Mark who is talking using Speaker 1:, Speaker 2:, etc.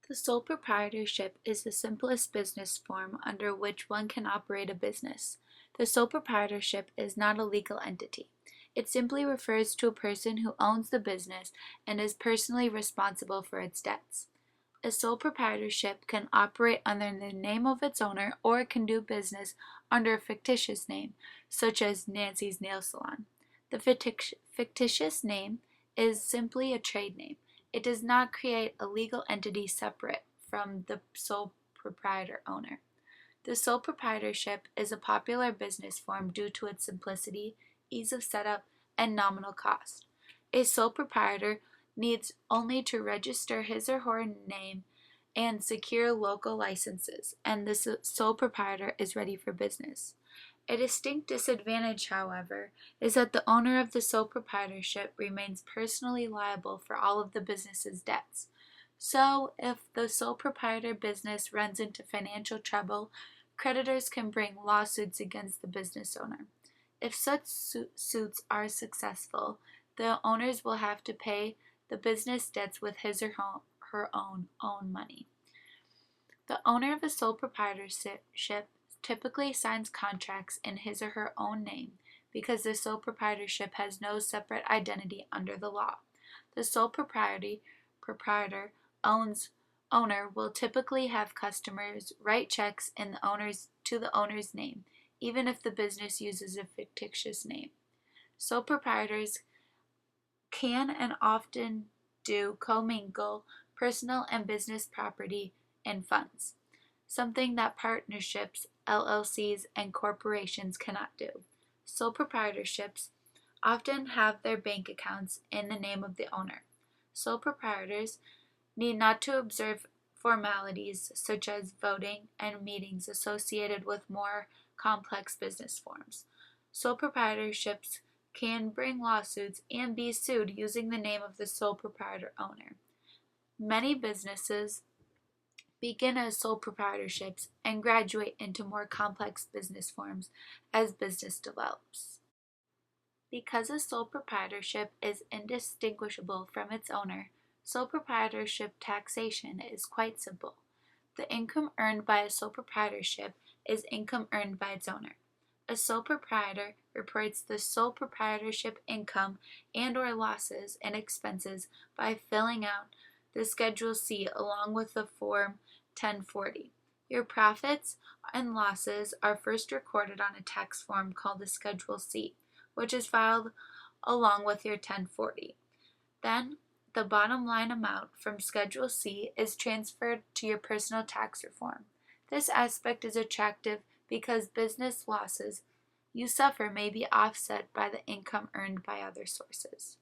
Speaker 1: The sole proprietorship is the simplest business form under which one can operate a business. The sole proprietorship is not a legal entity. It simply refers to a person who owns the business and is personally responsible for its debts. A sole proprietorship can operate under the name of its owner or it can do business under a fictitious name, such as Nancy's Nail Salon. The fictitious name is simply a trade name. It does not create a legal entity separate from the sole proprietor owner. The sole proprietorship is a popular business form due to its simplicity, ease of setup, and nominal cost. A sole proprietor needs only to register his or her name and secure local licenses, and the sole proprietor is ready for business. A distinct disadvantage, however, is that the owner of the sole proprietorship remains personally liable for all of the business's debts. So, if the sole proprietor business runs into financial trouble, creditors can bring lawsuits against the business owner. If such suits are successful, the owners will have to pay the business debts with his or her own money. The owner of a sole proprietorship typically signs contracts in his or her own name because the sole proprietorship has no separate identity under the law. The sole proprietor owner will typically have customers write checks to the owner's name, even if the business uses a fictitious name. Sole proprietors can and often do commingle personal and business property and funds, something that partnerships, LLCs, and corporations cannot do. Sole proprietorships often have their bank accounts in the name of the owner. Sole proprietors need not to observe formalities such as voting and meetings associated with more complex business forms. Sole proprietorships can bring lawsuits and be sued using the name of the sole proprietor owner. Many businesses begin as sole proprietorships and graduate into more complex business forms as business develops. Because a sole proprietorship is indistinguishable from its owner, sole proprietorship taxation is quite simple. The income earned by a sole proprietorship is income earned by its owner. A sole proprietor reports the sole proprietorship income and/or losses and expenses by filling out the Schedule C along with the Form 1040. Your profits and losses are first recorded on a tax form called the Schedule C, which is filed along with your 1040. Then, the bottom line amount from Schedule C is transferred to your personal tax reform. This aspect is attractive because business losses you suffer may be offset by the income earned by other sources.